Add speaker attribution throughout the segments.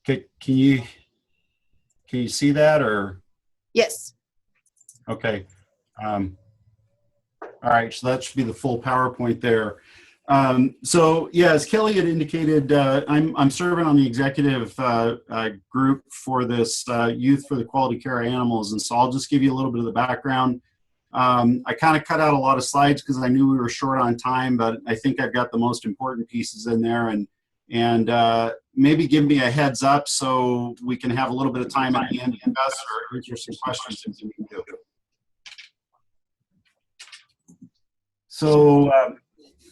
Speaker 1: Can you see that, or?
Speaker 2: Yes.
Speaker 1: Okay. All right, so that should be the full PowerPoint there. So yeah, as Kelly had indicated, I'm serving on the executive group for this Youth for the Quality Care of Animals, and so I'll just give you a little bit of the background. I kind of cut out a lot of slides because I knew we were short on time, but I think I've got the most important pieces in there, and maybe give me a heads up so we can have a little bit of time at the end to discuss or answer some questions if we can do. So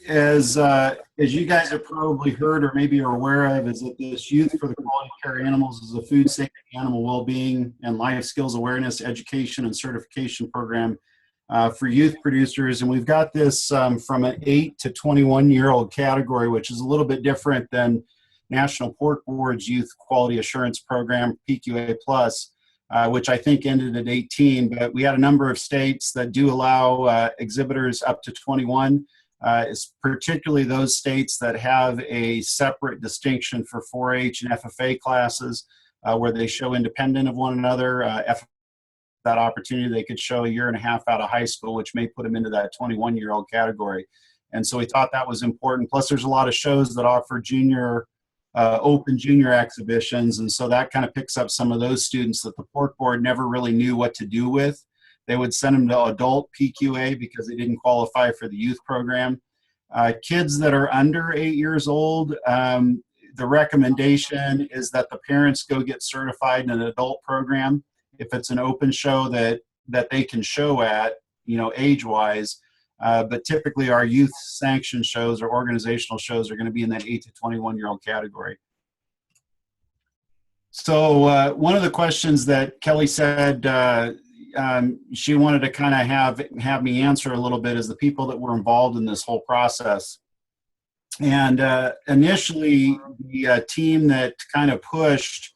Speaker 1: as you guys have probably heard or maybe are aware of, is that this Youth for the Quality Care of Animals is a food safety, animal well-being, and life skills awareness, education, and certification program for youth producers. And we've got this from an 8 to 21-year-old category, which is a little bit different than National Pork Board's Youth Quality Assurance Program, PQA Plus, which I think ended at 18, but we had a number of states that do allow exhibitors up to 21. It's particularly those states that have a separate distinction for 4-H and FFA classes where they show independent of one another. That opportunity, they could show a year and a half out of high school, which may put them into that 21-year-old category. And so we thought that was important. Plus, there's a lot of shows that offer open junior exhibitions, and so that kind of picks up some of those students that the Pork Board never really knew what to do with. They would send them to adult PQA because they didn't qualify for the youth program. Kids that are under 8 years old, the recommendation is that the parents go get certified in an adult program if it's an open show that they can show at, age-wise. But typically our youth sanctioned shows or organizational shows are going to be in that 8 to 21-year-old category. So one of the questions that Kelly said she wanted to kind of have me answer a little bit is the people that were involved in this whole process. And initially, the team that kind of pushed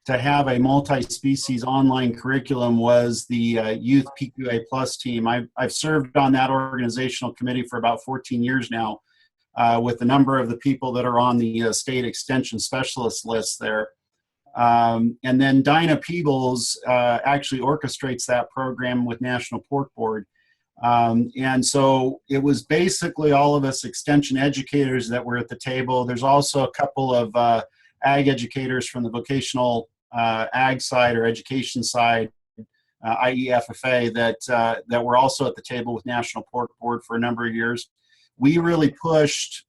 Speaker 1: to have a multi-species online curriculum was the Youth PQA Plus team. I've served on that organizational committee for about 14 years now with a number of the people that are on the state extension specialist list there. And then Dinah Peebles actually orchestrates that program with National Pork Board. And so it was basically all of us extension educators that were at the table. There's also a couple of ag educators from the vocational ag side or education side, i.e. FFA, that were also at the table with National Pork Board for a number of years. We really pushed,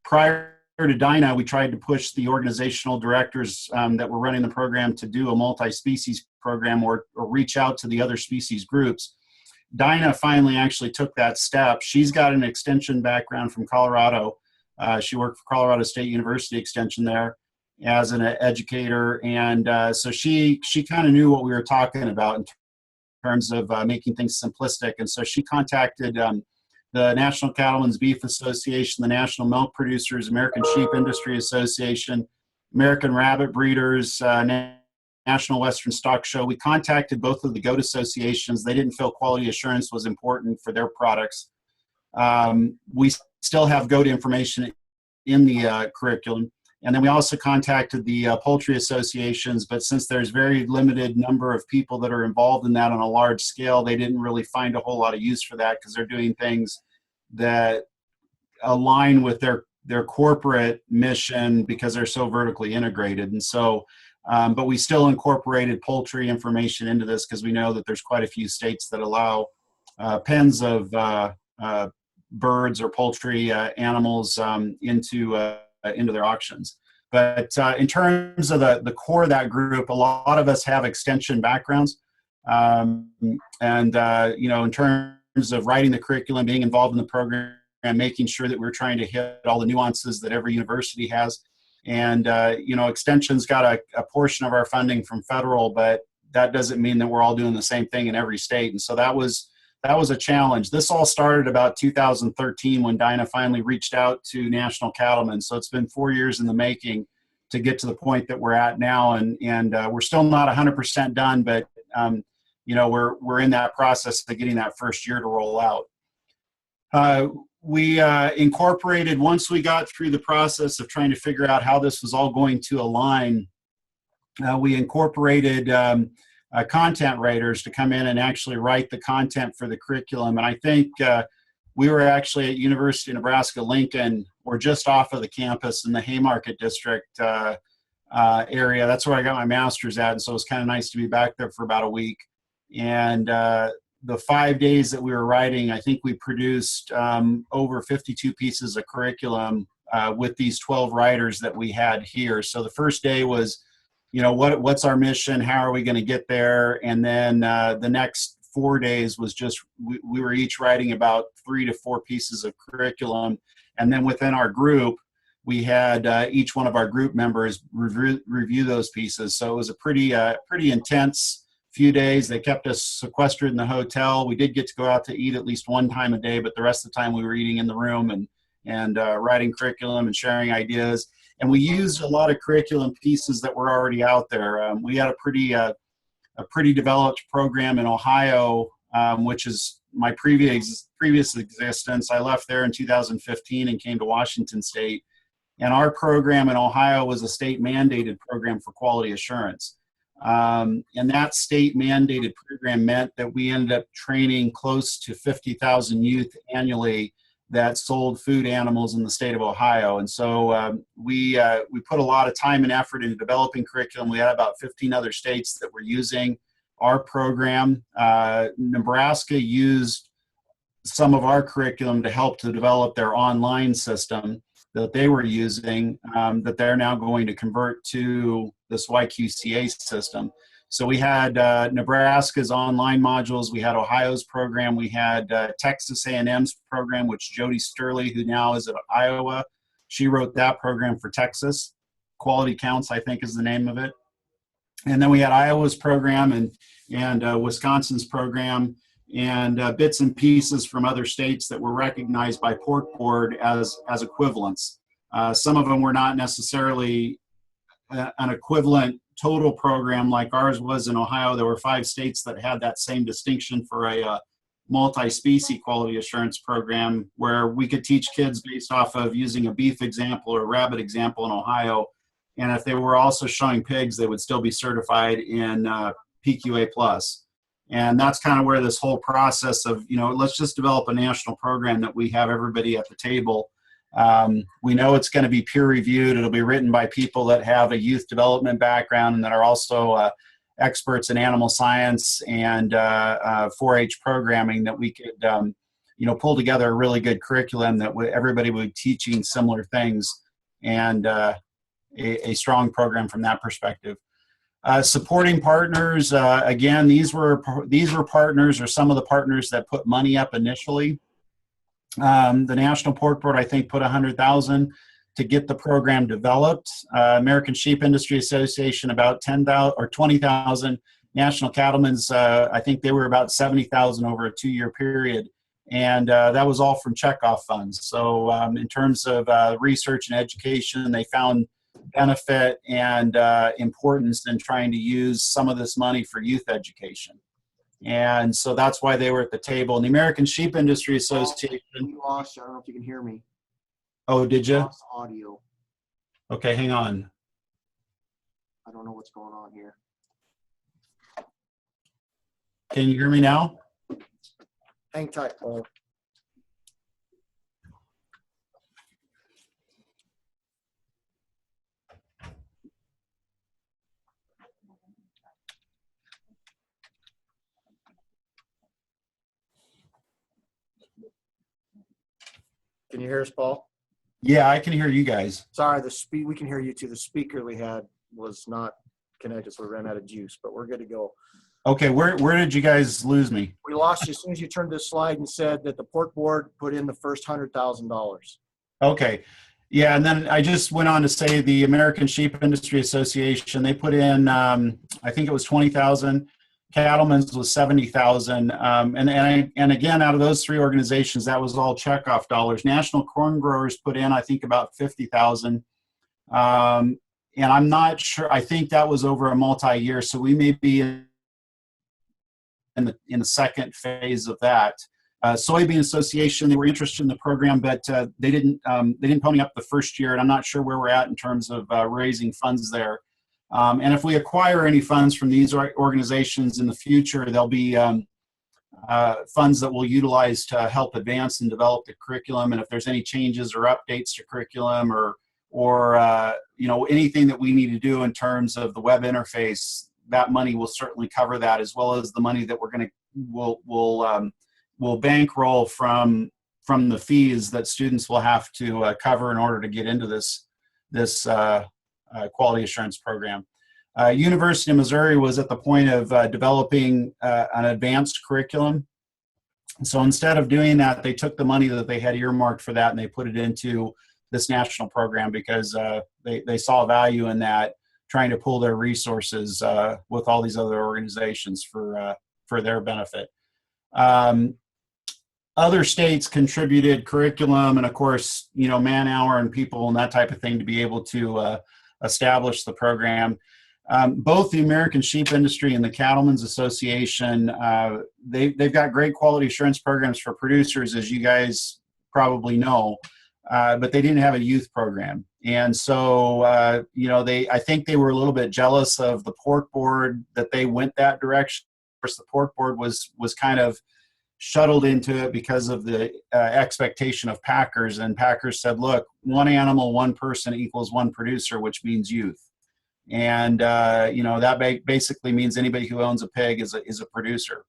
Speaker 1: prior to Dinah, we tried to push the organizational directors that were running the program to do a multi-species program or reach out to the other species groups. Dinah finally actually took that step. She's got an extension background from Colorado. She worked for Colorado State University Extension there as an educator, and so she kind of knew what we were talking about in terms of making things simplistic. And so she contacted the National Cattlemen's Beef Association, the National Milk Producers, American Sheep Industry Association, American Rabbit Breeders, National Western Stock Show. We contacted both of the goat associations. They didn't feel quality assurance was important for their products. We still have goat information in the curriculum. And then we also contacted the poultry associations, but since there's very limited number of people that are involved in that on a large scale, they didn't really find a whole lot of use for that because they're doing things that align with their corporate mission because they're so vertically integrated. And so, but we still incorporated poultry information into this because we know that there's quite a few states that allow pens of birds or poultry animals into their auctions. But in terms of the core of that group, a lot of us have extension backgrounds. In terms of writing the curriculum, being involved in the program, and making sure that we're trying to hit all the nuances that every university has. And, extension's got a portion of our funding from federal, but that doesn't mean that we're all doing the same thing in every state. And so that was a challenge. This all started about 2013 when Dinah finally reached out to National Cattlemen. So it's been 4 years in the making to get to the point that we're at now. And we're still not 100% done, but, we're in that process of getting that first year to roll out. We incorporated, once we got through the process of trying to figure out how this was all going to align, we incorporated content writers to come in and actually write the content for the curriculum. And I think we were actually at University of Nebraska-Lincoln, or just off of the campus in the Haymarket District area. That's where I got my master's at, and so it was kind of nice to be back there for about a week. And the 5 days that we were writing, I think we produced over 52 pieces of curriculum with these 12 writers that we had here. So the first day was, you know, what's our mission? How are we going to get there? And then the next 4 days was just, we were each writing about 3 to 4 pieces of curriculum. And then within our group, we had each one of our group members review those pieces. So it was a pretty intense few days. They kept us sequestered in the hotel. We did get to go out to eat at least one time a day, but the rest of the time we were eating in the room and writing curriculum and sharing ideas. And we used a lot of curriculum pieces that were already out there. We had a pretty developed program in Ohio, which is my previous existence. I left there in 2015 and came to Washington State. And our program in Ohio was a state mandated program for quality assurance. And that state mandated program meant that we ended up training close to 50,000 youth annually that sold food animals in the state of Ohio. And so we put a lot of time and effort into developing curriculum. We had about 15 other states that were using our program. Nebraska used some of our curriculum to help to develop their online system that they were using, that they're now going to convert to this YQCA system. So we had Nebraska's online modules, we had Ohio's program, we had Texas A&M's program, which Jody Sturley, who now is at Iowa, she wrote that program for Texas. Quality Counts, I think, is the name of it. And then we had Iowa's program and Wisconsin's program, and bits and pieces from other states that were recognized by Pork Board as equivalents. Some of them were not necessarily an equivalent total program like ours was in Ohio. There were 5 states that had that same distinction for a multi-species quality assurance program, where we could teach kids based off of using a beef example or a rabbit example in Ohio. And if they were also showing pigs, they would still be certified in PQA+. And that's kind of where this whole process of, you know, let's just develop a national program that we have everybody at the table. We know it's going to be peer reviewed. It'll be written by people that have a youth development background and that are also experts in animal science and 4-H programming, that we could, you know, pull together a really good curriculum that everybody would be teaching similar things, and a strong program from that perspective. Supporting partners, again, these were partners, or some of the partners that put money up initially. The National Pork Board, I think, put $100,000 to get the program developed. American Sheep Industry Association about $10,000 or $20,000. National Cattlemen's, I think they were about $70,000 over a 2-year period, and that was all from checkoff funds. So in terms of research and education, they found benefit and importance in trying to use some of this money for youth education. And so that's why they were at the table. And the American Sheep Industry Association.
Speaker 2: We lost you. I don't know if you can hear me.
Speaker 1: Oh, did you?
Speaker 2: Lost audio.
Speaker 1: Okay, hang on.
Speaker 2: I don't know what's going on here.
Speaker 1: Can you hear me now?
Speaker 2: Hang tight, Paul. Can you hear us, Paul?
Speaker 1: Yeah, I can hear you guys.
Speaker 2: Sorry, we can hear you too. The speaker we had was not connected, so we ran out of juice, but we're good to go.
Speaker 1: Okay, where did you guys lose me?
Speaker 2: We lost you as soon as you turned this slide and said that the Pork Board put in the first $100,000.
Speaker 1: Okay. Yeah, and then I just went on to say the American Sheep Industry Association, they put in, I think it was 20,000. Cattlemen's was 70,000, and again, out of those 3 organizations, that was all checkoff dollars. National Corn Growers put in, I think, about 50,000, and I'm not sure. I think that was over a multi-year, so we may be in the second phase of that. Soybean Association, they were interested in the program, but they didn't pony up the first year, and I'm not sure where we're at in terms of raising funds there. And if we acquire any funds from these organizations in the future, there'll be funds that we'll utilize to help advance and develop the curriculum. And if there's any changes or updates to curriculum or you know, anything that we need to do in terms of the web interface, that money will certainly cover that, as well as the money that we'll bankroll from the fees that students will have to cover in order to get into this quality assurance program. University of Missouri was at the point of developing an advanced curriculum. So instead of doing that, they took the money that they had earmarked for that and they put it into this national program because they saw value in that, trying to pool their resources with all these other organizations for their benefit. Other states contributed curriculum and, of course, you know, man-hour and people and that type of thing to be able to establish the program. Both the American Sheep Industry and the Cattlemen's Association, they've got great quality assurance programs for producers, as you guys probably know, but they didn't have a youth program. And so, you know, I think they were a little bit jealous of the pork board that they went that direction. Of course, the pork board was kind of shuttled into it because of the expectation of packers. And packers said, look, one animal, one person equals one producer, which means youth. And, you know, that basically means anybody who owns a pig is a producer.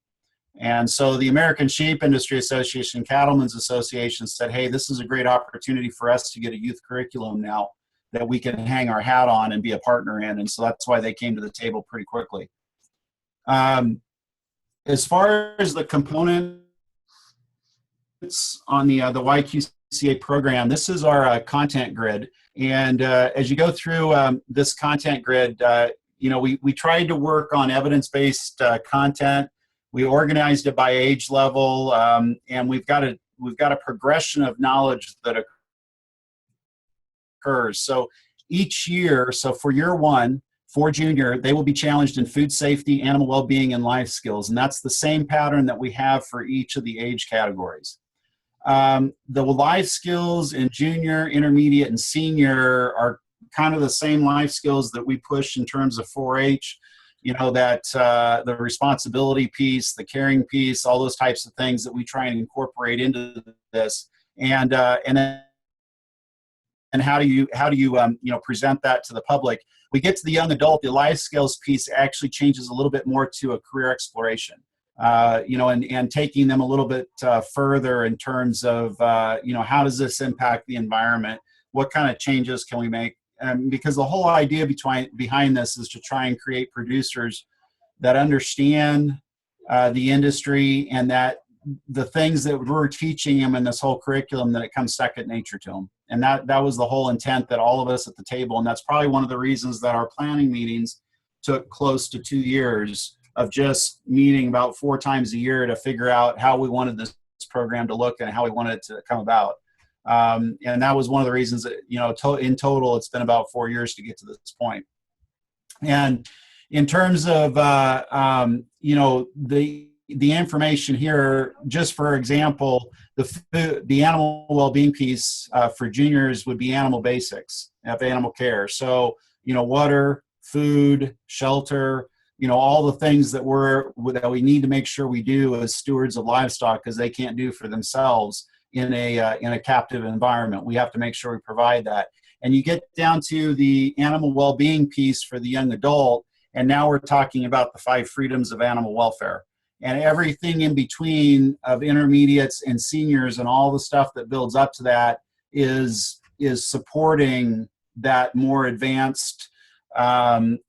Speaker 1: And so the American Sheep Industry Association, Cattlemen's Association said, hey, this is a great opportunity for us to get a youth curriculum now that we can hang our hat on and be a partner in. And so that's why they came to the table pretty quickly. As far as the components on the YQCA program, this is our content grid. And as you go through this content grid, you know, we tried to work on evidence-based content. We organized it by age level, and we've got a progression of knowledge that occurs. So each year, so for year one, for junior, they will be challenged in food safety, animal well-being, and life skills. And that's the same pattern that we have for each of the age categories. The life skills in junior, intermediate, and senior are kind of the same life skills that we push in terms of 4-H. You know, that the responsibility piece, the caring piece, all those types of things that we try and incorporate into this. And how do you you know, present that to the public? We get to the young adult, the life skills piece actually changes a little bit more to a career exploration. You know, and taking them a little bit further in terms of, you know, how does this impact the environment? What kind of changes can we make? Because the whole idea behind this is to try and create producers that understand the industry and that the things that we're teaching them in this whole curriculum, that it comes second nature to them. And that was the whole intent that all of us at the table, and that's probably one of the reasons that our planning meetings took close to 2 years of just meeting about 4 times a year to figure out how we wanted this program to look and how we wanted it to come about. And that was one of the reasons that, you know, in total, it's been about 4 years to get to this point. And in terms of, you know, the information here, just for example, the animal well-being piece for juniors would be animal basics of animal care. So, you know, water, food, shelter, you know, all the things that we need to make sure we do as stewards of livestock, because they can't do for themselves in a captive environment. We have to make sure we provide that. And you get down to the animal well-being piece for the young adult, and now we're talking about the 5 freedoms of animal welfare. And everything in between of intermediates and seniors and all the stuff that builds up to that is supporting that more advanced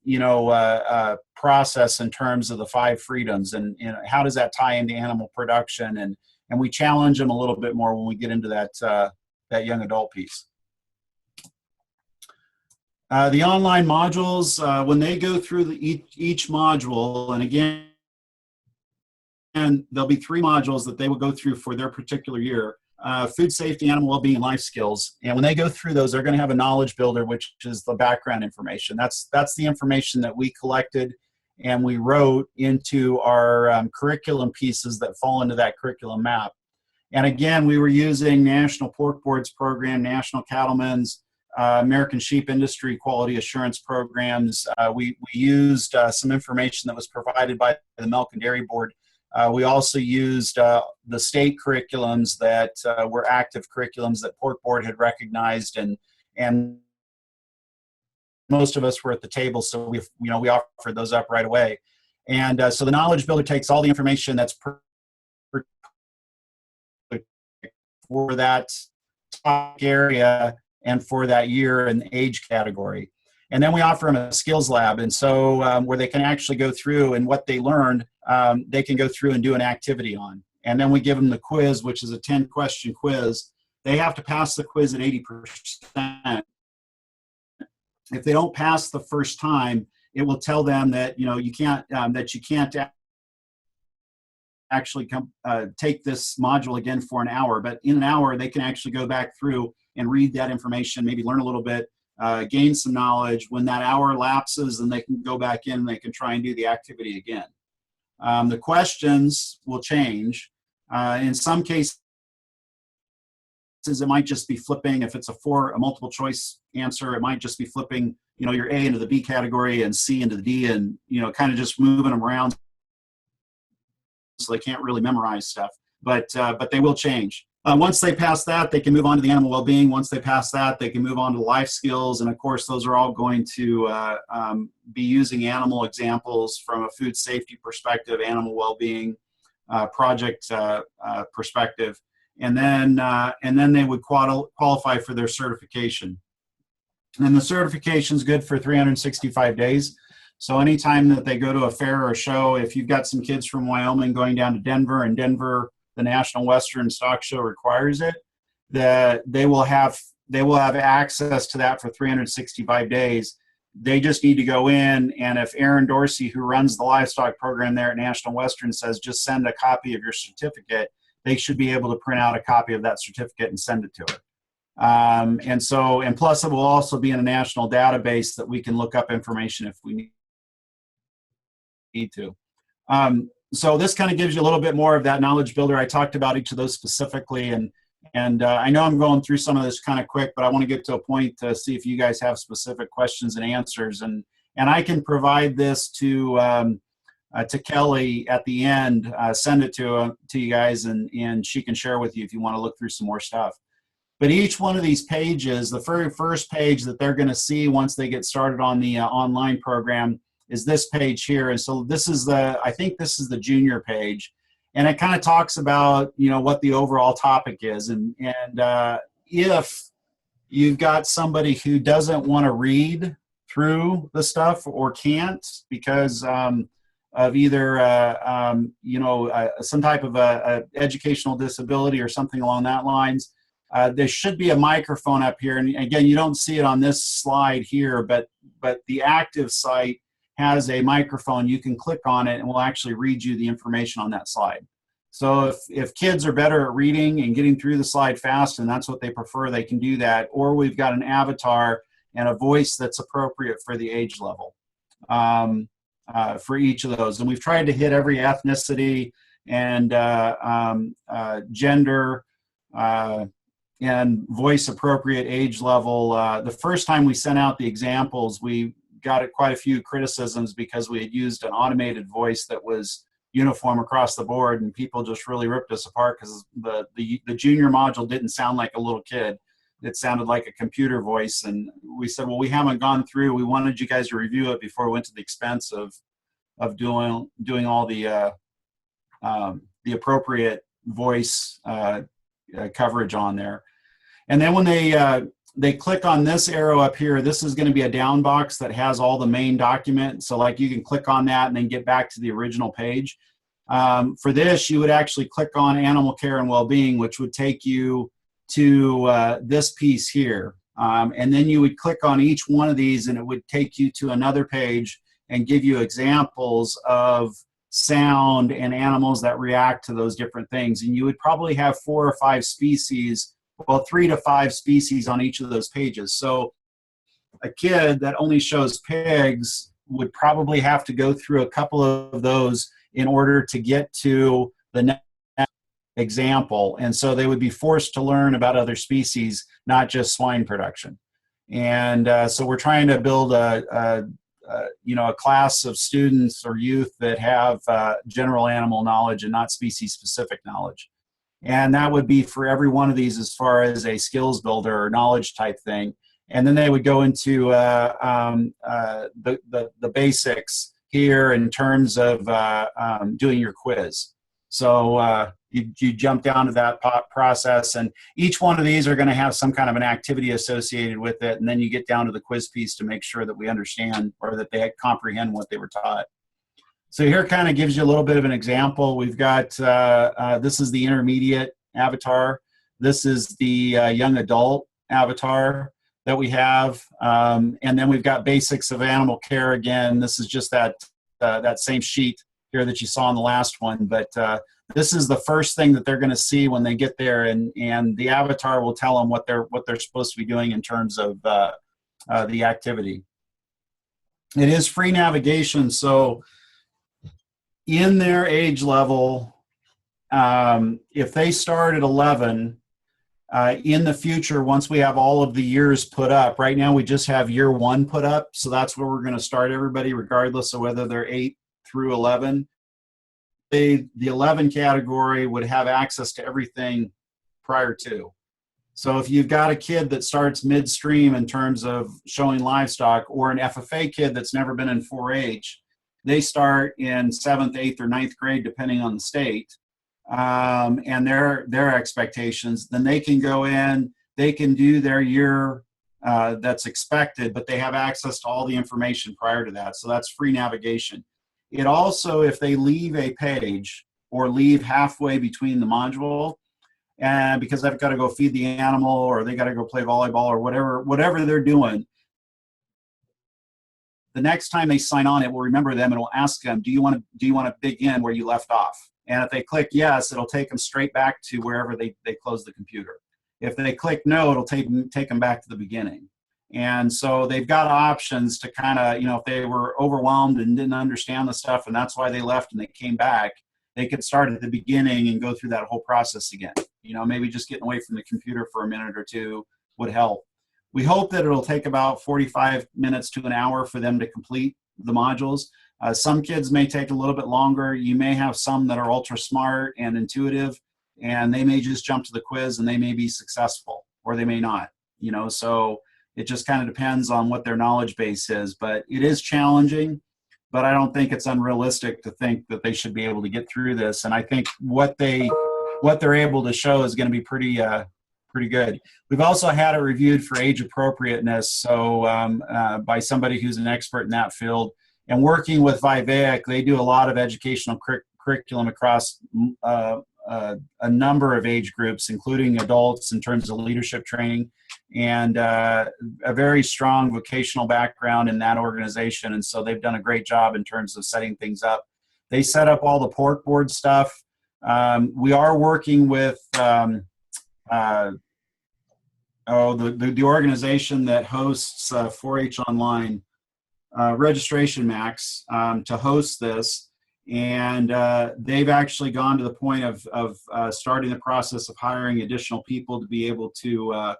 Speaker 1: you know, process in terms of the 5 freedoms, and how does that tie into animal production, and we challenge them a little bit more when we get into that young adult piece. The online modules, when they go through each module, and again, there'll be 3 modules that they will go through for their particular year. Food safety, animal well-being, and life skills. And when they go through those, they're going to have a knowledge builder, which is the background information. That's the information that we collected and we wrote into our curriculum pieces that fall into that curriculum map. And again, we were using National Pork Board's program, National Cattlemen's, American sheep industry quality assurance programs. We used some information that was provided by the Milk and Dairy Board. We also used the state curriculums that were active curriculums that Pork Board had recognized, and most of us were at the table, so we offered those up right away. And so the Knowledge Builder takes all the information that's for that topic area and for that year and age category. And then we offer them a skills lab. And so where they can actually go through and what they learned, they can go through and do an activity on. And then we give them the quiz, which is a 10-question quiz. They have to pass the quiz at 80%. If they don't pass the first time, it will tell them that you can't actually take this module again for an hour. But in an hour, they can actually go back through and read that information, maybe learn a little bit, gain some knowledge. When that hour lapses, then they can go back in and they can try and do the activity again. The questions will change. In some cases, it might just be flipping. If it's a multiple choice answer, it might just be flipping, your A into the B category and C into the D, and kind of just moving them around so they can't really memorize stuff. But they will change. Once they pass that, they can move on to the animal well-being. Once they pass that, they can move on to life skills. And of course, those are all going to be using animal examples from a food safety perspective, animal well-being project perspective. And then they would qualify for their certification. And the certification is good for 365 days. So anytime that they go to a fair or a show, if you've got some kids from Wyoming going down to Denver, and Denver, the National Western Stock Show requires it, that they will have access to that for 365 days. They just need to go in, and if Aaron Dorsey, who runs the livestock program there at National Western, says just send a copy of your certificate, they should be able to print out a copy of that certificate and send it to her. And plus it will also be in a national database that we can look up information if we need to. So this kind of gives you a little bit more of that knowledge builder. I talked about each of those specifically, and I know I'm going through some of this kind of quick, but I want to get to a point to see if you guys have specific questions and answers, and I can provide this to Kelly at the end, send it to you guys, and she can share with you if you want to look through some more stuff. But each one of these pages, the very first page that they're going to see once they get started on the online program is this page here. And so this is I think this is the junior page. And it kind of talks about, what the overall topic is. And if you've got somebody who doesn't want to read through the stuff or can't because of either, some type of educational disability or something along that lines, there should be a microphone up here. And again, you don't see it on this slide here, but the active site has a microphone. You can click on it and we'll actually read you the information on that slide. So if kids are better at reading and getting through the slide fast and that's what they prefer, they can do that. Or we've got an avatar and a voice that's appropriate for the age level for each of those. And we've tried to hit every ethnicity and gender and voice appropriate age level. The first time we sent out the examples, we got quite a few criticisms because we had used an automated voice that was uniform across the board, and people just really ripped us apart because the junior module didn't sound like a little kid. It sounded like a computer voice. And we said, well, we haven't gone through. We wanted you guys to review it before we went to the expense of doing all the appropriate voice coverage on there. And then when they click on this arrow up here, this is going to be a down box that has all the main document. So like you can click on that and then get back to the original page. For this, you would actually click on animal care and well-being, which would take you to this piece here. And then you would click on each one of these and it would take you to another page and give you examples of sound and animals that react to those different things. And you would probably have 4 or 5 species, well, 3 to 5 species on each of those pages. So a kid that only shows pigs would probably have to go through a couple of those in order to get to the next example. And so they would be forced to learn about other species, not just swine production. And so we're trying to build a class of students or youth that have general animal knowledge and not species specific knowledge. And that would be for every one of these as far as a skills builder or knowledge type thing. And then they would go into the basics here in terms of doing your quiz. So you jump down to that process, and each one of these are going to have some kind of an activity associated with it. And then you get down to the quiz piece to make sure that we understand or that they comprehend what they were taught. So here kind of gives you a little bit of an example. We've got, this is the intermediate avatar. This is the young adult avatar that we have. And then we've got basics of animal care again. This is just that same sheet here that you saw in the last one. But this is the first thing that they're going to see when they get there. And the avatar will tell them what they're supposed to be doing in terms of the activity. It is free navigation. So in their age level, if they start at 11, in the future, once we have all of the years put up, right now we just have year 1 put up, so that's where we're going to start everybody, regardless of whether they're 8 through 11. The 11 category would have access to everything prior to. So if you've got a kid that starts midstream in terms of showing livestock, or an FFA kid that's never been in 4-H, they start in 7th, 8th, or 9th grade, depending on the state, and their expectations. Then they can go in, they can do their year that's expected, but they have access to all the information prior to that. So that's free navigation. It also, if they leave a page or leave halfway between the module, and because they've got to go feed the animal, or they got to go play volleyball, or whatever they're doing, the next time they sign on, it will remember them and it will ask them, do you want to begin where you left off? And if they click yes, it'll take them straight back to wherever they closed the computer. If they click no, it'll take them back to the beginning. And so they've got options to kind of, if they were overwhelmed and didn't understand the stuff and that's why they left and they came back, they could start at the beginning and go through that whole process again. Maybe just getting away from the computer for a minute or two would help. We hope that it'll take about 45 minutes to an hour for them to complete the modules. Some kids may take a little bit longer. You may have some that are ultra smart and intuitive, and they may just jump to the quiz and they may be successful, or they may not. So it just kind of depends on what their knowledge base is. But it is challenging, but I don't think it's unrealistic to think that they should be able to get through this. And I think what they're able to show is going to be pretty good. We've also had it reviewed for age appropriateness, so by somebody who's an expert in that field. And working with Vivaic, they do a lot of educational curriculum across a number of age groups, including adults in terms of leadership training, and a very strong vocational background in that organization. And so they've done a great job in terms of setting things up. They set up all the pork board stuff. We are working with the organization that hosts 4-H Online, Registration Max, to host this. And they've actually gone to the point of starting the process of hiring additional people to be able to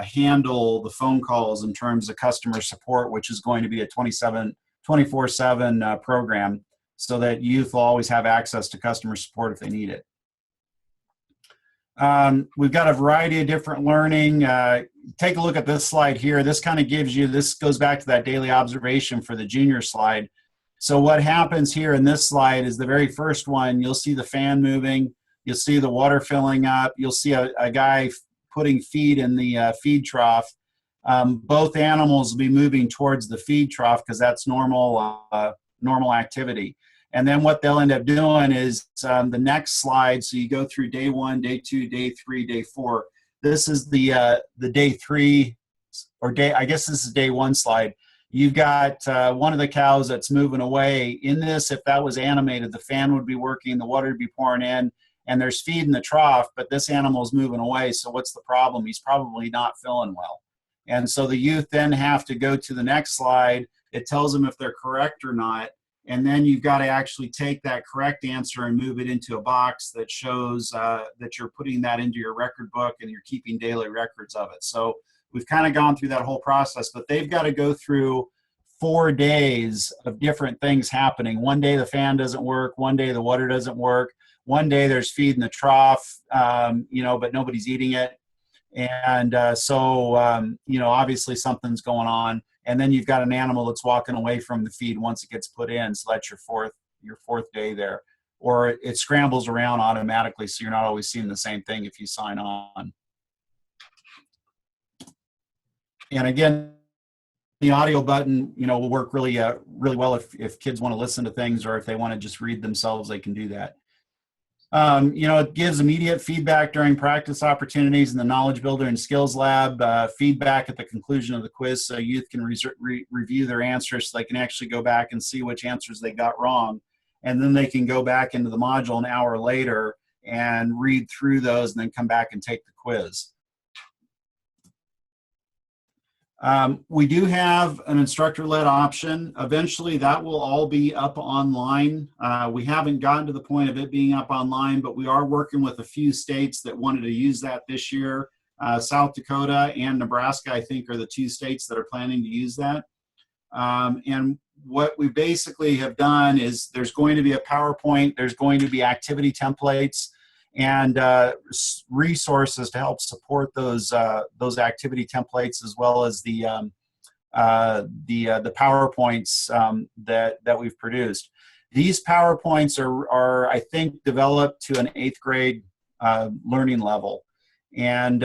Speaker 1: handle the phone calls in terms of customer support, which is going to be a 24/7 program, so that youth will always have access to customer support if they need it. We've got a variety of different learning. Take a look at this slide here. This kind of gives you, this goes back to that daily observation for the junior slide. So what happens here in this slide is the very first one, you'll see the fan moving, you'll see the water filling up, you'll see a guy putting feed in the feed trough. Both animals will be moving towards the feed trough because that's normal activity. And then what they'll end up doing is the next slide. So you go through day 1, day 2, day 3, day 4. This is the day 3, or day, I guess this is day 1 slide. You've got one of the cows that's moving away. In this, if that was animated, the fan would be working, the water would be pouring in, and there's feed in the trough, but this animal's moving away. So what's the problem? He's probably not feeling well. And so the youth then have to go to the next slide. It tells them if they're correct or not. And then you've got to actually take that correct answer and move it into a box that shows that you're putting that into your record book and you're keeping daily records of it. So we've kind of gone through that whole process, but they've got to go through 4 days of different things happening. One day the fan doesn't work. One day the water doesn't work. One day there's feed in the trough, but nobody's eating it. And obviously something's going on. And then you've got an animal that's walking away from the feed once it gets put in. So that's your fourth day there. Or it scrambles around automatically, so you're not always seeing the same thing if you sign on. And again, the audio button, will work really well if kids want to listen to things, or if they want to just read themselves, they can do that. It gives immediate feedback during practice opportunities in the Knowledge Builder and Skills Lab, feedback at the conclusion of the quiz, so youth can review their answers, so they can actually go back and see which answers they got wrong. And then they can go back into the module an hour later and read through those and then come back and take the quiz. We do have an instructor-led option. Eventually, that will all be up online. We haven't gotten to the point of it being up online, but we are working with a few states that wanted to use that this year. South Dakota and Nebraska, I think, are the 2 states that are planning to use that. And what we basically have done is there's going to be a PowerPoint, there's going to be activity templates, and resources to help support those activity templates, as well as the PowerPoints that we've produced. These PowerPoints are I think developed to an 8th grade learning level, and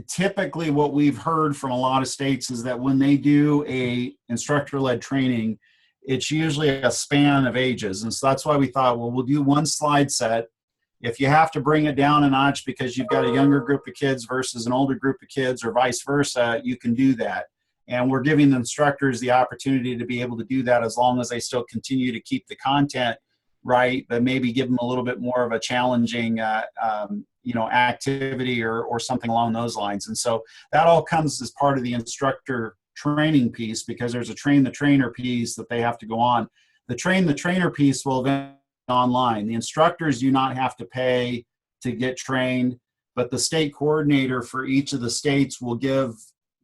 Speaker 1: typically what we've heard from a lot of states is that when they do a instructor-led training, it's usually a span of ages. And so that's why we thought, well, we'll do one slide set. If you have to bring it down a notch because you've got a younger group of kids versus an older group of kids, or vice versa, you can do that. And we're giving the instructors the opportunity to be able to do that, as long as they still continue to keep the content right, but maybe give them a little bit more of a challenging activity or something along those lines. And so that all comes as part of the instructor training piece, because there's a train the trainer piece that they have to go on. The train the trainer piece will then be online. The instructors do not have to pay to get trained, but the state coordinator for each of the states will give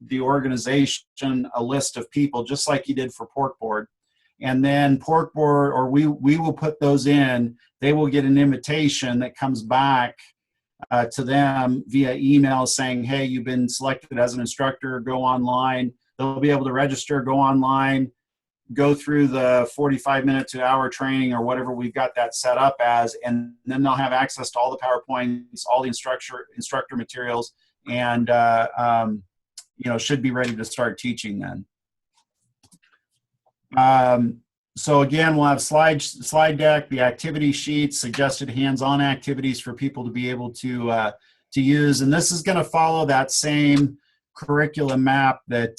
Speaker 1: the organization a list of people, just like you did for Pork Board. And then Pork Board, or we will put those in, they will get an invitation that comes back to them via email saying, hey, you've been selected as an instructor, go online. They'll be able to register, go online, go through the 45-minute to hour training or whatever we've got that set up as, and then they'll have access to all the PowerPoints, all the instructor materials, and should be ready to start teaching then. So again, we'll have slide deck, the activity sheets, suggested hands-on activities for people to be able to use, and this is going to follow that same curriculum map that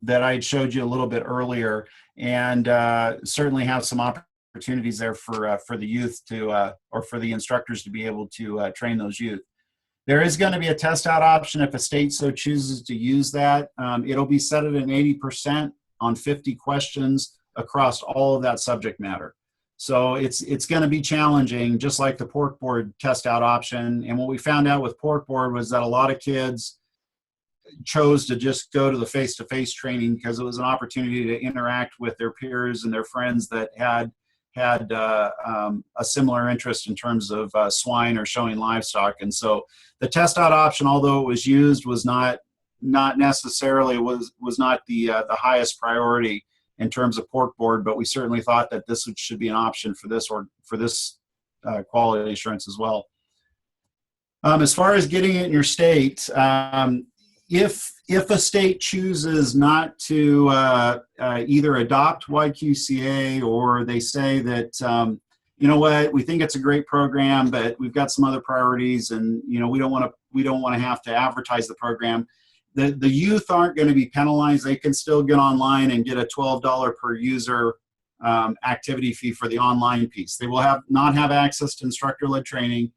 Speaker 1: I showed you a little bit earlier, and certainly have some opportunities there for the youth to or for the instructors to be able to train those youth. There is going to be a test out option if a state so chooses to use that. It'll be set at an 80% on 50 questions across all of that subject matter. So it's going to be challenging, just like the Pork Board test out option. And what we found out with Pork Board was that a lot of kids chose to just go to the face-to-face training because it was an opportunity to interact with their peers and their friends that had a similar interest in terms of swine or showing livestock. And so the test out option, although it was used, was not necessarily was not the highest priority in terms of Pork Board, but we certainly thought that this should be an option for this quality assurance as well. As far as getting it in your state, if a state chooses not to either adopt YQCA, or they say that you know what, we think it's a great program, but we've got some other priorities, and we don't want to have to advertise the program. The youth aren't going to be penalized. They can still get online and get a $12 per user activity fee for the online piece. They will not have access to instructor-led training.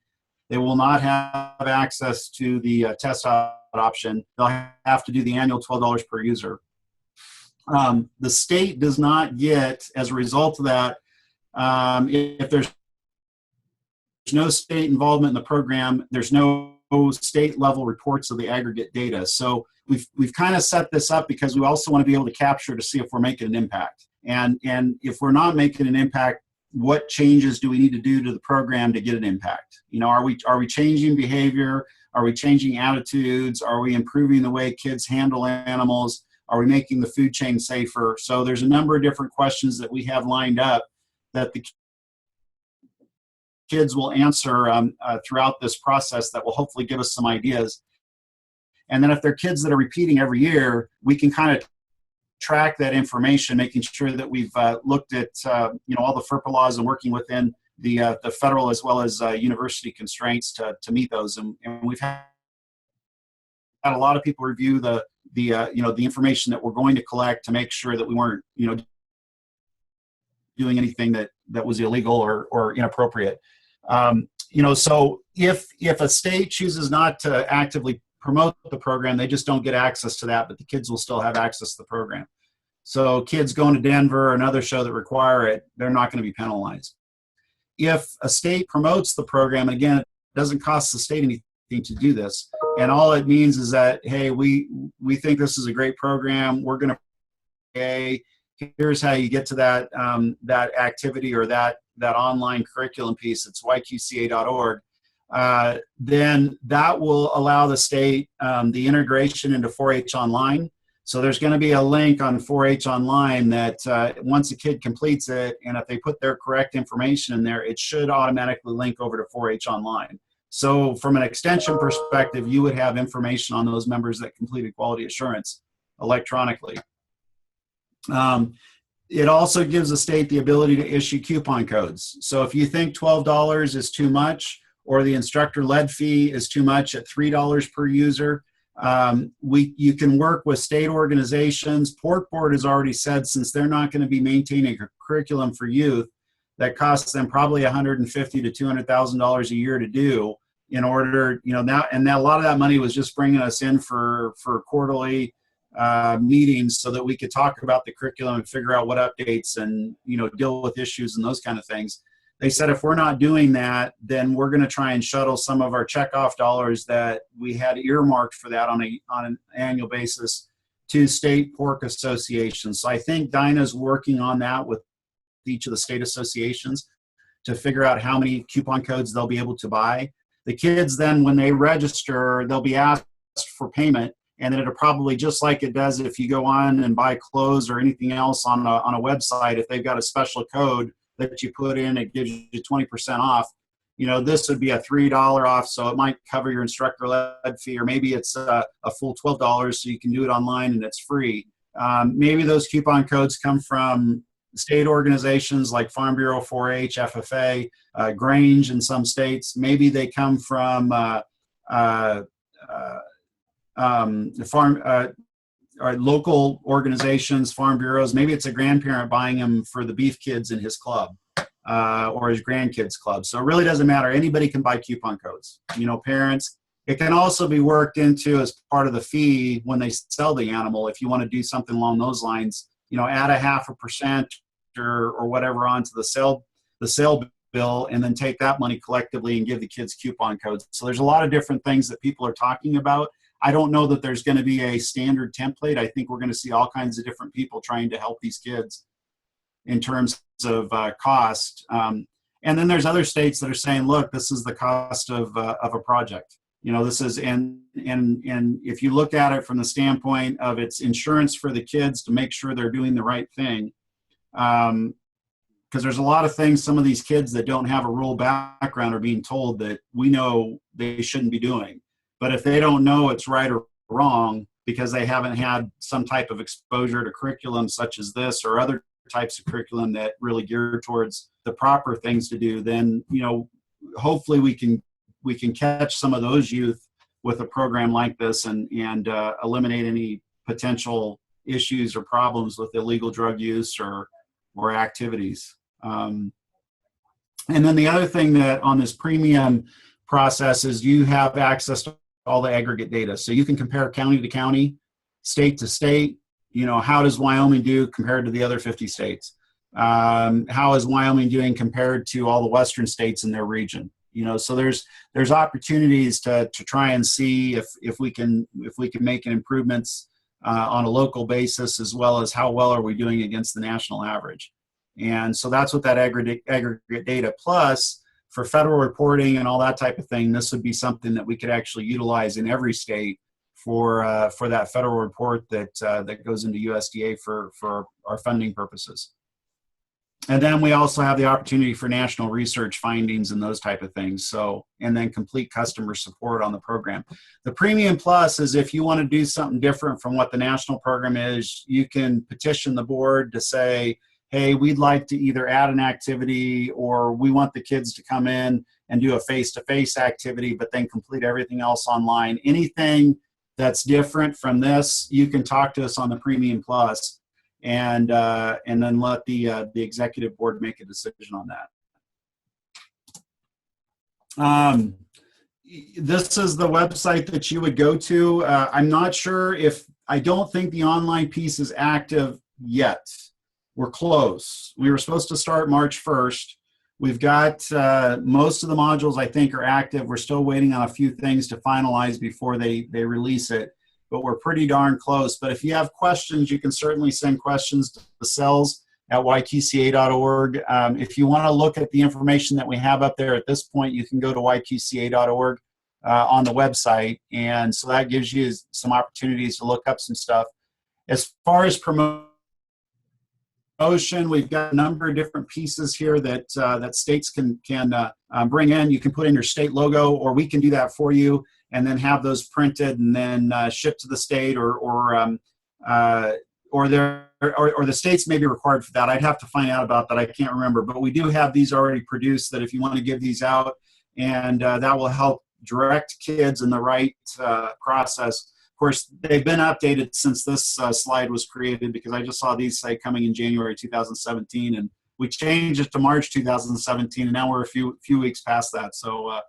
Speaker 1: They will not have access to the test option. They'll have to do the annual $12 per user. The state does not get, as a result of that, if there's no state involvement in the program. There's no state level reports of the aggregate data. So we've kind of set this up because we also want to be able to capture to see if we're making an impact. And if we're not making an impact, what changes do we need to do to the program to get an impact? You know, are we changing behavior? Are we changing attitudes? Are we improving the way kids handle animals? Are we making the food chain safer? So there's a number of different questions that we have lined up that the kids will answer throughout this process that will hopefully give us some ideas. And then if they're kids that are repeating every year, we can kind of track that information, making sure that we've looked at all the FERPA laws and working within the federal as well as university constraints to meet those. And we've had a lot of people review the information that we're going to collect to make sure that we weren't doing anything that was illegal or inappropriate. So if a state chooses not to actively promote the program, they just don't get access to that, but the kids will still have access to the program. So kids going to Denver or another show that require it, they're not going to be penalized. If a state promotes the program, and again, it doesn't cost the state anything to do this, and all it means is that, hey, we think this is a great program, we're going to pay, here's how you get to that activity or that online curriculum piece. It's YQCA.org. Then that will allow the state the integration into 4-H Online. So there's going to be a link on 4-H Online that once a kid completes it, and if they put their correct information in there, it should automatically link over to 4-H Online. So from an extension perspective, you would have information on those members that completed quality assurance electronically. It also gives the state the ability to issue coupon codes. So if you think $12 is too much, or the instructor-led fee is too much at $3 per user, you can work with state organizations. Port Board has already said, since they're not going to be maintaining a curriculum for youth that costs them probably $150,000 to $200,000 a year to do, in order, now a lot of that money was just bringing us in for quarterly meetings so that we could talk about the curriculum and figure out what updates and deal with issues and those kind of things. They said if we're not doing that, then we're going to try and shuttle some of our checkoff dollars that we had earmarked for that on an annual basis to state pork associations. So I think Dinah's working on that with each of the state associations to figure out how many coupon codes they'll be able to buy. The kids then, when they register, they'll be asked for payment, and then it'll probably, just like it does if you go on and buy clothes or anything else on a website, if they've got a special code that you put in, it gives you 20% off. This would be a $3 off, so it might cover your instructor-led fee, or maybe it's a full $12, so you can do it online and it's free. Maybe those coupon codes come from state organizations like Farm Bureau, 4-H, FFA, Grange in some states. Maybe they come from local organizations, farm bureaus. Maybe it's a grandparent buying them for the beef kids in his club or his grandkids club. So it really doesn't matter. Anybody can buy coupon codes. Parents. It can also be worked into as part of the fee when they sell the animal. If you want to do something along those lines, add 0.5% or whatever onto the sale bill, and then take that money collectively and give the kids coupon codes. So there's a lot of different things that people are talking about. I don't know that there's going to be a standard template. I think we're going to see all kinds of different people trying to help these kids in terms of cost. And then there's other states that are saying, look, this is the cost of a project. This is, and if you look at it from the standpoint of it's insurance for the kids to make sure they're doing the right thing. Because there's a lot of things some of these kids that don't have a rural background are being told that we know they shouldn't be doing. But if they don't know it's right or wrong because they haven't had some type of exposure to curriculum such as this or other types of curriculum that really gear towards the proper things to do, then hopefully we can catch some of those youth with a program like this and eliminate any potential issues or problems with illegal drug use or activities. And then the other thing that on this premium process is you have access to all the aggregate data. So you can compare county to county, state to state. How does Wyoming do compared to the other 50 states? How is Wyoming doing compared to all the western states in their region? So there's opportunities to try and see if we can make improvements on a local basis, as well as how well are we doing against the national average. And so that's what that aggregate data plus for federal reporting and all that type of thing. This would be something that we could actually utilize in every state for that federal report that goes into USDA for our funding purposes. And then we also have the opportunity for national research findings and those type of things. So, and then complete customer support on the program. The Premium Plus is if you want to do something different from what the national program is, you can petition the board to say, hey, we'd like to either add an activity, or we want the kids to come in and do a face-to-face activity, but then complete everything else online. Anything that's different from this, you can talk to us on the Premium Plus. And then let the executive board make a decision on that. This is the website that you would go to. I'm not sure I don't think the online piece is active yet. We're close. We were supposed to start March 1st. We've got most of the modules I think are active. We're still waiting on a few things to finalize before they release it. But we're pretty darn close. But if you have questions, you can certainly send questions to the cells at yqca.org. If you want to look at the information that we have up there at this point, you can go to yqca.org on the website. And so that gives you some opportunities to look up some stuff. As far as promotion, we've got a number of different pieces here that states can bring in. You can put in your state logo, or we can do that for you, and then have those printed and then shipped to the state, or the states may be required for that. I'd have to find out about that. I can't remember, but we do have these already produced that if you want to give these out, and that will help direct kids in the right process. Of course, they've been updated since this slide was created, because I just saw these say coming in January 2017, and we changed it to March 2017, and now we're a few weeks past that. So.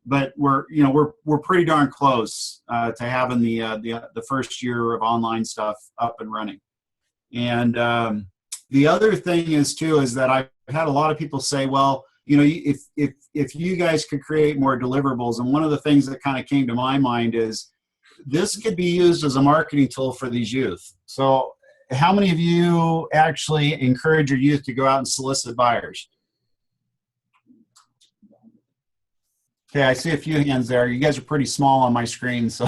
Speaker 1: But we're pretty darn close to having the first year of online stuff up and running. And the other thing is that I've had a lot of people say, well, if you guys could create more deliverables, and one of the things that kind of came to my mind is this could be used as a marketing tool for these youth. So how many of you actually encourage your youth to go out and solicit buyers? Okay, I see a few hands there. You guys are pretty small on my screen, so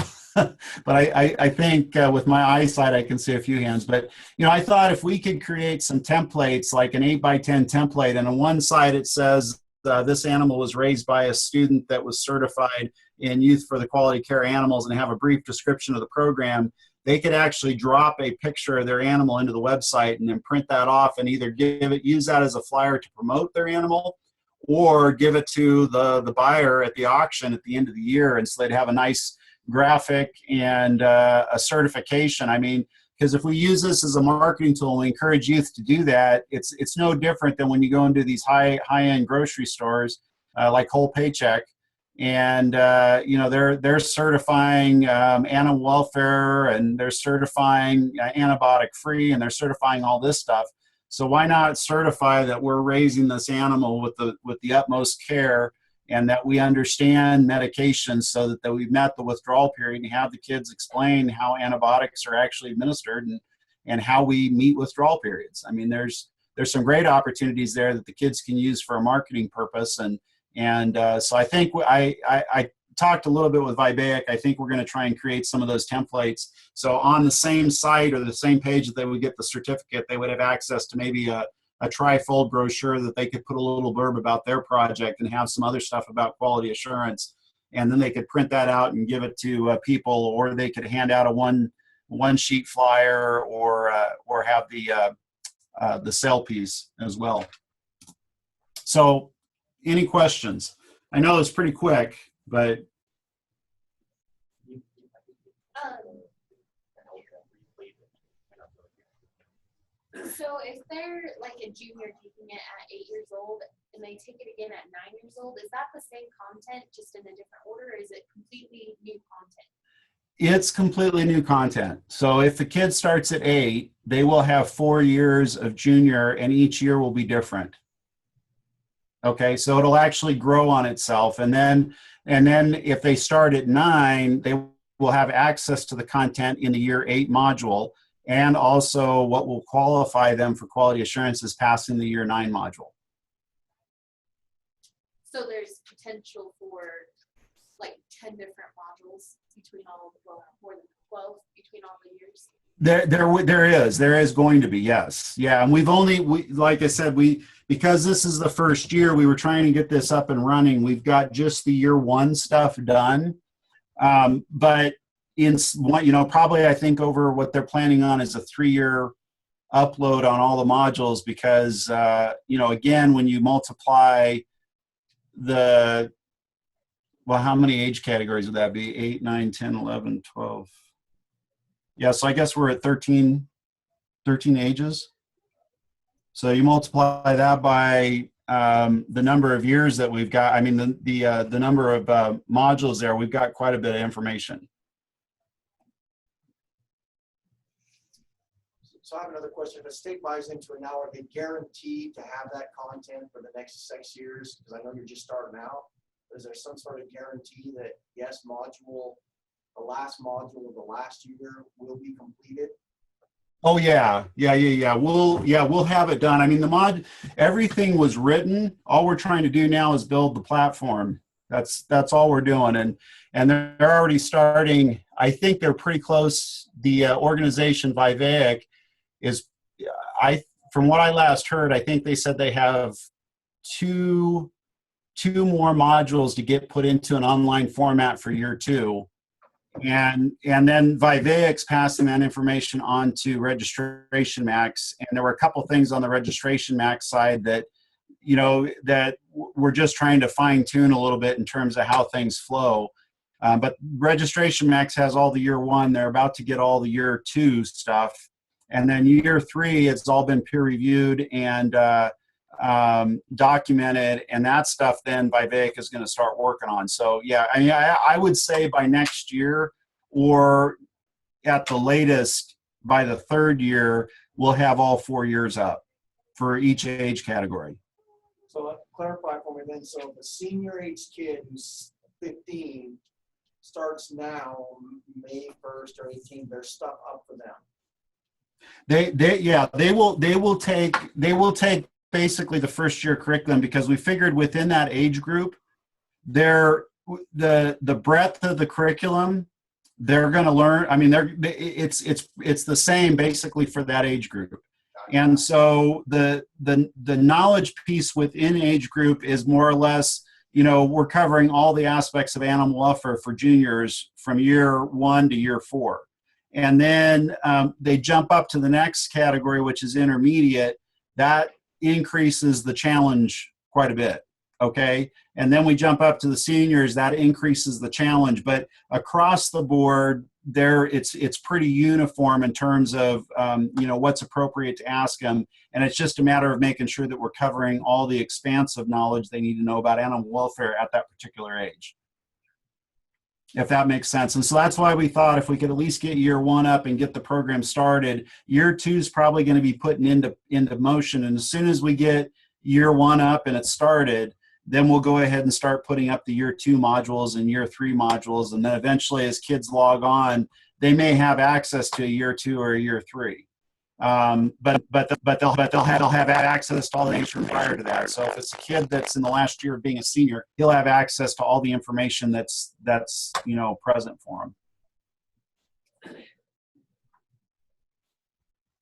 Speaker 1: but I think with my eyesight I can see a few hands. But I thought if we could create some templates, like an 8x10 template, and on one side it says this animal was raised by a student that was certified in Youth for the Quality Care Animals, and have a brief description of the program, they could actually drop a picture of their animal into the website and then print that off and either use that as a flyer to promote their animal, or give it to the buyer at the auction at the end of the year. And so they'd have a nice graphic and a certification. I mean, because if we use this as a marketing tool and we encourage youth to do that, it's no different than when you go into these high-end grocery stores like Whole Paycheck, and they're certifying animal welfare, and they're certifying antibiotic free, and they're certifying all this stuff. So why not certify that we're raising this animal with the utmost care, and that we understand medications, so that we've met the withdrawal period, and have the kids explain how antibiotics are actually administered, and how we meet withdrawal periods. I mean, there's some great opportunities there that the kids can use for a marketing purpose. And so I think I talked a little bit with Vibaic. I think we're going to try and create some of those templates. So on the same site or the same page that they would get the certificate, they would have access to maybe a tri-fold brochure that they could put a little blurb about their project, and have some other stuff about quality assurance. And then they could print that out and give it to people, or they could hand out a one sheet flyer, or have the sale piece as well. So any questions? I know it's pretty quick, but
Speaker 3: so if they're like a junior taking it at 8 years old and they take it again at 9 years old, is that the same content just in a different order, or is it completely new content?
Speaker 1: It's completely new content. So if the kid starts at 8, they will have 4 years of junior, and each year will be different. Okay, so it'll actually grow on itself. And then if they start at 9, they will have access to the content in the year 8 module. And also what will qualify them for quality assurance is passing the year 9 module.
Speaker 3: So there's potential for like 10 different modules between all, well, more than 12 between all the years.
Speaker 1: There is going to be, yes. Yeah, and like I said, because this is the first year, we were trying to get this up and running. We've got just the year 1 stuff done. But probably I think over what they're planning on is a 3-year upload on all the modules because, again, when you multiply how many age categories would that be? 8, 9, 10, 11, 12. Yeah, so I guess we're at 13 ages. So you multiply that by the number of years that we've got. I mean, the number of modules there, we've got quite a bit of information.
Speaker 2: So I have another question. If a state buys into it now, are they guaranteed to have that content for the next 6 years? Because I know you're just starting out. Is there some sort of guarantee that yes, the last module of the last year will be completed?
Speaker 1: Oh yeah. We'll have it done. I mean, everything was written. All we're trying to do now is build the platform. That's all we're doing. And they're already starting. I think they're pretty close. The organization Vivaic from what I last heard, I think they said they have two more modules to get put into an online format for year 2. And then Vivaic's passing that information on to Registration Max. And there were a couple things on the Registration Max side that we're just trying to fine tune a little bit in terms of how things flow. But Registration Max has all the year 1. They're about to get all the year 2 stuff. And then year 3, it's all been peer reviewed and documented, and that stuff then Vivaic is going to start working on. So yeah, I mean, I would say by next year, or at the latest by the 3rd year, we'll have all 4 years up for each age category.
Speaker 2: So clarify for me then. So if a senior age kid who's 15 starts now, May 1st or 18th, there's stuff up for them. They
Speaker 1: will take basically the first year curriculum, because we figured within that age group, the breadth of the curriculum they're going to learn. I mean, it's the same basically for that age group. And so the knowledge piece within age group is more or less, we're covering all the aspects of animal welfare for juniors from year 1 to year 4. And then they jump up to the next category, which is intermediate. That increases the challenge quite a bit. Okay. And then we jump up to the seniors, that increases the challenge. But across the board, it's pretty uniform in terms of what's appropriate to ask them. And it's just a matter of making sure that we're covering all the expansive knowledge they need to know about animal welfare at that particular age, if that makes sense. And so that's why we thought if we could at least get year 1 up and get the program started, year 2 is probably going to be putting into motion. And as soon as we get year 1 up and it's started, then we'll go ahead and start putting up the year 2 modules and year 3 modules. And then eventually as kids log on, they may have access to a year 2 or a year 3. But they'll have access to all the information prior to that. So if it's a kid that's in the last year of being a senior, he'll have access to all the information that's present for him.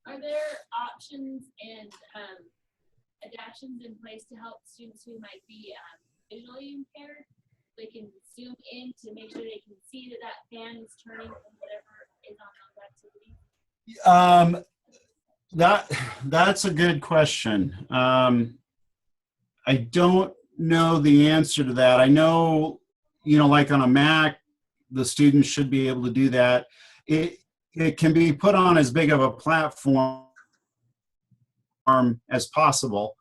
Speaker 4: Are there options and adaptions in place to help students who might be visually impaired? They can zoom in to make sure they can see that fan is turning and whatever is on those activities?
Speaker 1: That's a good question. I don't know the answer to that. I know, like on a Mac, the students should be able to do that. It can be put on as big of a platform as possible.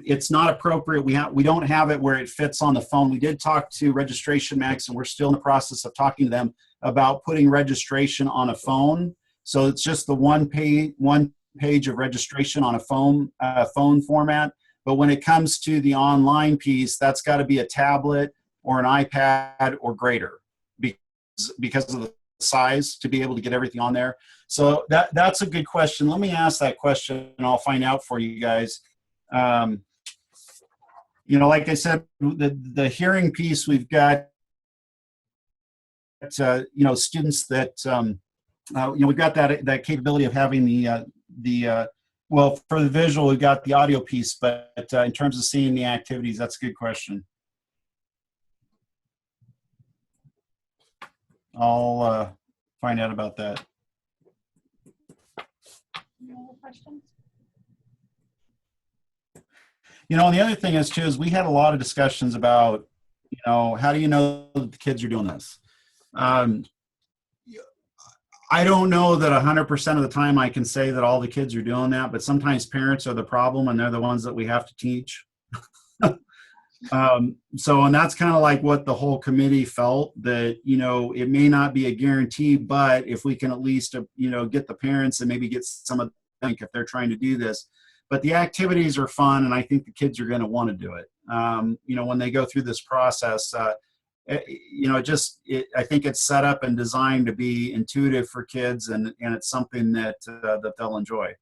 Speaker 1: It's not appropriate. We don't have it where it fits on the phone. We did talk to Registration Max, and we're still in the process of talking to them about putting registration on a phone. So it's just the one page of registration on a phone format, But when it comes to the online piece, that's got to be a tablet or an iPad or greater because of the size to be able to get everything on there. So that's a good question. Let me ask that question and I'll find out for you guys. You know, like I said, the hearing piece, we've got, you know, students that, you know, we've got that capability of having well, for the visual, we've got the audio piece, but in terms of seeing the activities, that's a good question. I'll find out about that.
Speaker 4: Any other questions?
Speaker 1: You know, and the other thing is too, is we had a lot of discussions about, you know, how do you know that the kids are doing this? I don't know that 100% of the time I can say that all the kids are doing that, but sometimes parents are the problem and they're the ones that we have to teach. So, and that's kind of like what the whole committee felt, that, you know, it may not be a guarantee, but if we can at least, you know, get the parents and maybe get some of them if they're trying to do this. But the activities are fun, and I think the kids are going to want to do it. You know, when they go through this process, you know, I think it's set up and designed to be intuitive for kids, and it's something that they'll enjoy.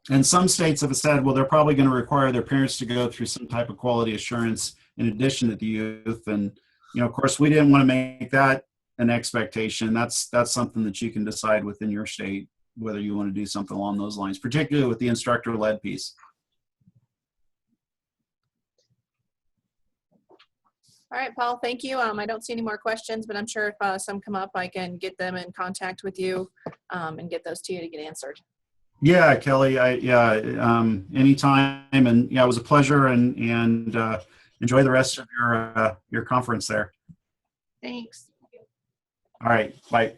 Speaker 1: And some states have said, well, they're probably going to require their parents to go through some type of quality assurance in addition to the youth. And, you know, of course, we didn't want to make that an expectation. That's something that you can decide within your state, whether you want to do something along those lines, particularly with the instructor-led piece.
Speaker 5: All right, Paul, thank you. I don't see any more questions, but I'm sure if some come up, I can get them in contact with you and get those to you to get answered.
Speaker 1: Yeah, Kelly, anytime. And yeah, it was a pleasure, and enjoy the rest of your conference there.
Speaker 5: Thanks.
Speaker 1: All right, bye.